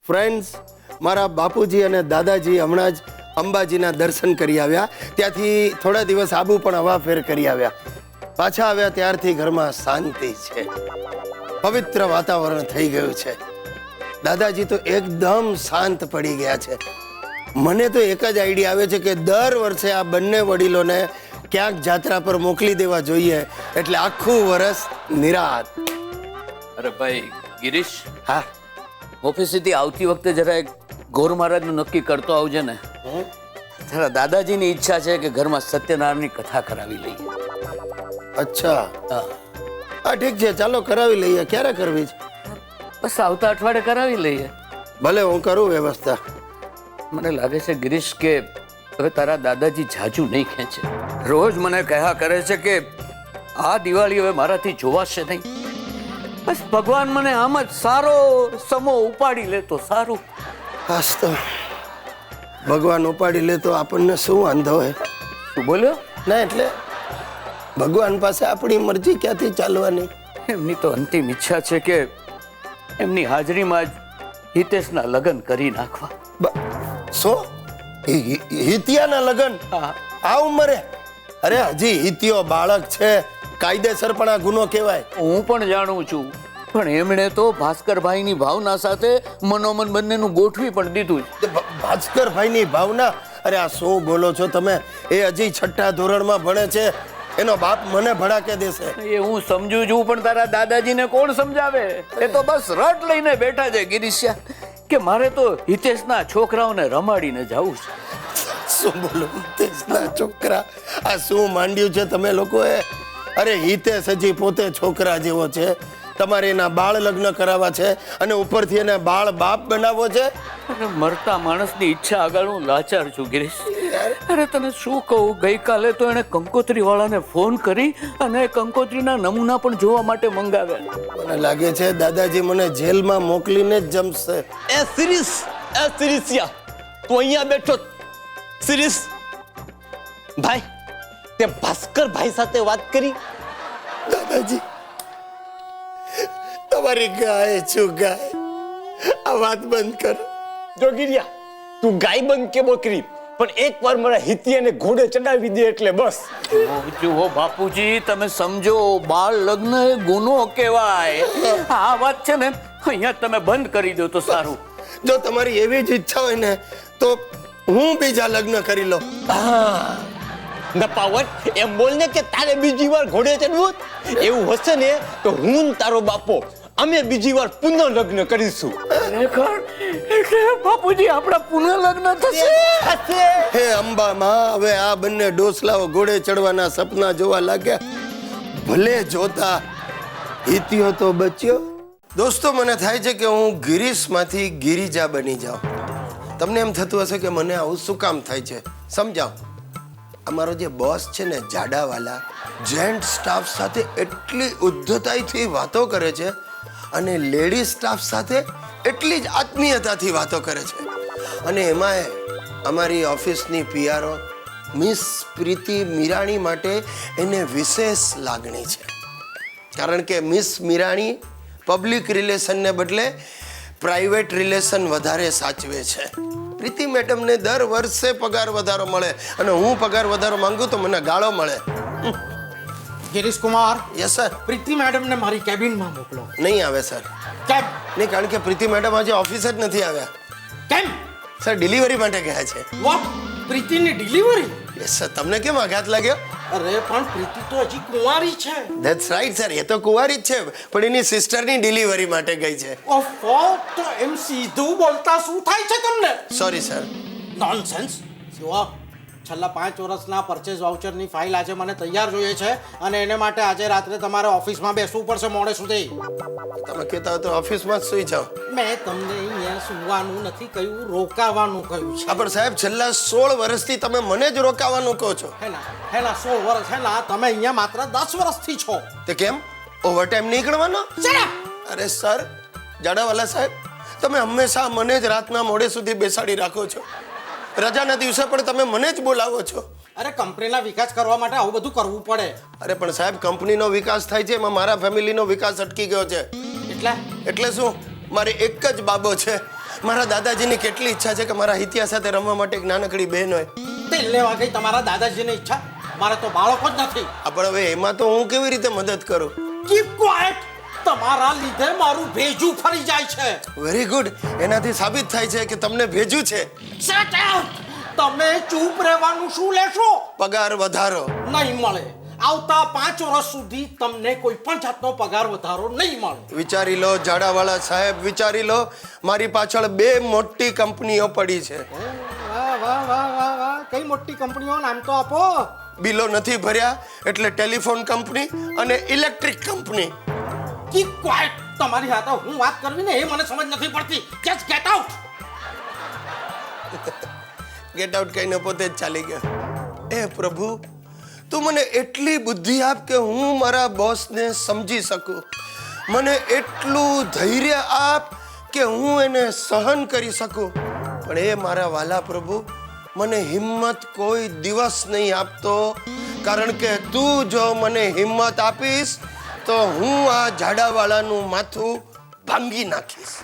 Friends, મારા બાપુજી અને દાદાજી હમણાં જ અંબાજીના દર્શન કરી આવ્યા. ત્યાંથી થોડા દિવસ આબુ પણ હવાફેર કરી આવ્યા. પાછા આવ્યા ત્યારથી ઘરમાં શાંતિ છે, પવિત્ર વાતાવરણ થઈ ગયું છે. દાદાજી તો એકદમ શાંત પડી ગયા છે. મને તો એક જ આઈડિયા આવે છે કે દર વર્ષે આ બંને વડીલોને ક્યાંક જાત્રા પર મોકલી દેવા જોઈએ, એટલે આખું વર્ષ નિરાત. અરે ભાઈ ગિરીશ, હા, ઓફિસેથી આવતી વખતે જરા એક ગોર મહારાજનું નક્કી કરતો આવજે ને. જરા દાદાજીની ઈચ્છા છે કે ઘરમાં સત્યનારાયણની કથા કરાવી લઈએ. અચ્છા, હા, હા ઠીક છે, ચાલો કરાવી લઈએ. ક્યારે કરવી છે? બસ આવતા અઠવાડિયે કરાવી લઈએ. ભલે, હું કરું વ્યવસ્થા. મને લાગે છે ગિરીશ કે હવે તારા દાદાજી જાજુ નહીં ખેંચે. રોજ મને કહ્યા કરે છે કે આ દિવાળી હવે મારાથી જોવાશે નહીં. બસ ભગવાન મને આમ જ સારો સમો ઉપાડી લે તો સારું. હાસ તો ભગવાન ઉપાડી લે તો આપણને શું વાંધો હોય? શું બોલ્યો? ના એટલે ભગવાન પાસે આપણી મરજી ક્યાંથી ચાલવાની? એમની તો અંતિમ ઈચ્છા છે કે એમની હાજરીમાં જ હિતેશના લગ્ન કરી નાખવા. શું? હિતિયાના લગ્ન આ ઉંમરે? અરે હજી હિતિયો બાળક છે, કાયદેસર પણ આ ગુનો કહેવાય. હું પણ જાણું છું, પણ એમણે તો ભાસ્કરભાઈની ભાવના સાથે મનોમન બંનેનું ગોઠવી પણ દીધું છે. ભાસ્કરભાઈની ભાવના? અરે આ શું બોલો છો તમે? એ હજી 6ઠા ધોરણમાં ભણે છે, એનો બાપ મને ભડાકે દેશે. એ હું સમજુ છું, પણ તારા દાદાજીને કોણ સમજાવે? એ તો બસ રટ લઈને બેઠા છે ગિરીશિયા કે મારે તો હિતેશના છોકરાઓને રમાડીને જવું છે. શું બોલો? હિતેશના છોકરા? આ શું માંડ્યું છે તમે લોકોએ? અરે હિતેશ હજી પોતે છોકરા જેવો છે, તમારે એના બાળ લગ્ન કરાવવા છે અને ઉપરથી એને બાળ બાપ બનાવવો છે? અરે મરતા માણસની ઈચ્છા આગળ હું લાચાર છું ગિરીશ. અરે તને શું કહું, ગઈકાલે તો એને કંકોત્રી વાળાને ફોન કરી અને કંકોત્રીના નમૂના પણ જોવા માટે મંગાવ્યા. મને લાગે છે દાદાજી મને જેલમાં મોકલીને જ જમશે. એ સિરીસિયા તું અહીંયા બેઠો. સિરીસ ભાઈ, તે ભાસ્કર ભાઈ સાથે વાત કરી? દાદાજી, તમારી ગાય છું ગાય, આ વાત બંધ કર. જોગીરિયા, તું ગાય બંધ કે બકરી, પણ એકવાર મારા હિતિયાને ઘોડે ચડાવી દે એટલે બસ. જુઓ બાપુજી, તમે સમજો, બાળ લગ્ન એ ગુનો કહેવાય. આ વાત છે ને અહીંયા તમે બંધ કરી દો તો સારું. જો તમારી એવી જ ઈચ્છા હોય ને તો હું બીજા લગ્ન કરી લઉં. નપાવન એમ બોલ ને કે તારે બીજી વાર ઘોડે ચડવું. એવું હશે ને તો હું તારો બાપો અમે બીજી વાર પુનઃ લગ્ન કરીશું. એટલે બાપુજી આપણા પુનઃ લગ્ન થશે. હે અંબા માં, હવે આ બંને ડોસલાઓ ઘોડે ચડવાના સપના જોવા લાગ્યા. ભલે જોતા હિતિયો તો બચ્યો. દોસ્તો, મને થાય છે કે હું ગિરીશમાંથી ગિરિજા બની જાઉં. તમને એમ થતું હશે કે મને આવું શું કામ થાય છે? સમજાવ. અમારો જે બોસ છે ને, જાડાવાલા, જેન્ટ સ્ટાફ સાથે એટલી ઉદ્ધતાઈથી વાતો કરે છે અને લેડી સ્ટાફ સાથે એટલી જ આત્મીયતાથી વાતો કરે છે. અને એમાંય અમારી ઓફિસની પીઆરઓ મિસ પ્રીતિ મીરાણી માટે એને વિશેષ લાગણી છે. કારણ કે મિસ મીરાણી પબ્લિક રિલેશનને બદલે પ્રાઇવેટ રિલેશન વધારે સાચવે છે. પ્રીતિ મેડમને દર વર્ષે પગાર વધારો મળે અને હું પગાર વધારો માંગુ તો મને ગાળો મળે. Girish Kumar, yes sir. પ્રીતિ મેડમને મારી કેબિનમાં મોકલો. નહીં આવે સર. કેમ? નહીં, કારણ કે પ્રીતિ મેડમ આજે ઓફિસ જ નથી આવ્યા. કેમ? સર, ડિલિવરી માટે ગયા છે. વોટ? પ્રીતિની ડિલિવરી? Yes sir. તમને કેમ આઘાત લાગ્યો? અરે પણ પ્રીતિ તો હજી કુંવારી છે. ધેટ્સ રાઈટ સર, એ તો કુંવારી જ છે, પણ એની સિસ્ટરની ડિલિવરી માટે ગઈ છે. ઓફો, તો એમ સીધું બોલતા શું થાય છે તમને? Sorry sir. નોનસેન્સ. જુઓ, છેલ્લા 5 વર્ષના પરચેઝ વાઉચરની ફાઇલ આજે મને તૈયાર જોઈએ છે અને એને માટે આજે રાત્રે તમારે ઓફિસમાં બેસવું પડશે મોડે સુધી. તમે કહેતા હો તો ઓફિસમાં જ સુઈ જાઓ. મેં તમને અહીંયા સુવાનું નથી કહ્યું, રોકાવાનું કહ્યું છે. પણ સાહેબ, છેલ્લા 16 વર્ષથી તમે મને જ રોકાવાનું કહો છો. હેના 16 વર્ષ હેના, તમે અહીંયા માત્ર 10 વર્ષથી છો. તે કેમ? ઓવરટાઈમ નહીં કરવાનો? અરે સર, જાડાવાલા સાહેબ, તમે હંમેશા મને જ રાતના મોડે સુધી બેસાડી રાખો છો. રજાના દિવસે પણ તમે મને જ બોલાવો છો. અરે કંપનીના વિકાસ કરવા માટે આવું બધું કરવું પડે. અરે પણ સાહેબ, કંપનીનો વિકાસ થાય છે, એમાં મારા ફેમિલીનો વિકાસ અટકી ગયો છે. એટલે શું? મારે એક જ બાબો છે મારા દાદાજીની કેટલી ઈચ્છા છે કે મારા હિતિયા સાથે રમવા માટે એક નાનકડી બહેન હોય. તેલ લેવા ગઈ તમારા દાદાજીની ઈચ્છા. મારે તો બાળકો જ નથી. પણ હવે એમાં તો હું કેવી રીતે મદદ કરું? Keep quite. તમારા લીધે મારું ભેજું ફરી જાય છે. Very good. એનાથી સાબિત થાય છે કે તમને ભેજું છે. Shut up. તમે ચૂપ રહેવાનું શું લેશો? પગાર વધારો નહીં મળે. આવતા 5 વર્ષ સુધી તમને કોઈ પણ જાતનો પગાર વધારો નહીં મળે. વિચારી લો ઝાડાવાળા સાહેબ, વિચારી લો. મારી પાછળ 2 મોટી કંપનીઓ પડી છે. વાહ વાહ વાહ વાહ વાહ. કઈ મોટી કંપનીઓ નામ તો આપો. બિલો નથી ભર્યા એટલે ટેલિફોન કંપની અને ઇલેક્ટ્રિક કંપની. Keep quite. તમારી સાથે હું વાત કરવી ને એ મને સમજ નથી પડતી. Just get out. Get out કહીને પોતે જ ચાલી ગયા. એ પ્રભુ, તું મને એટલી બુદ્ધિ આપ કે હું મારા બોસને સમજી શકું. મને એટલું ધૈર્ય આપ કે હું એને સહન કરી શકું. પણ એ મારા વાલા પ્રભુ, મને હિંમત કોઈ દિવસ નહીં આપતો. કારણ કે તું જો મને હિંમત આપીશ તો હું આ ઝાડાવાળાનું માથું ભાંગી નાખીશ.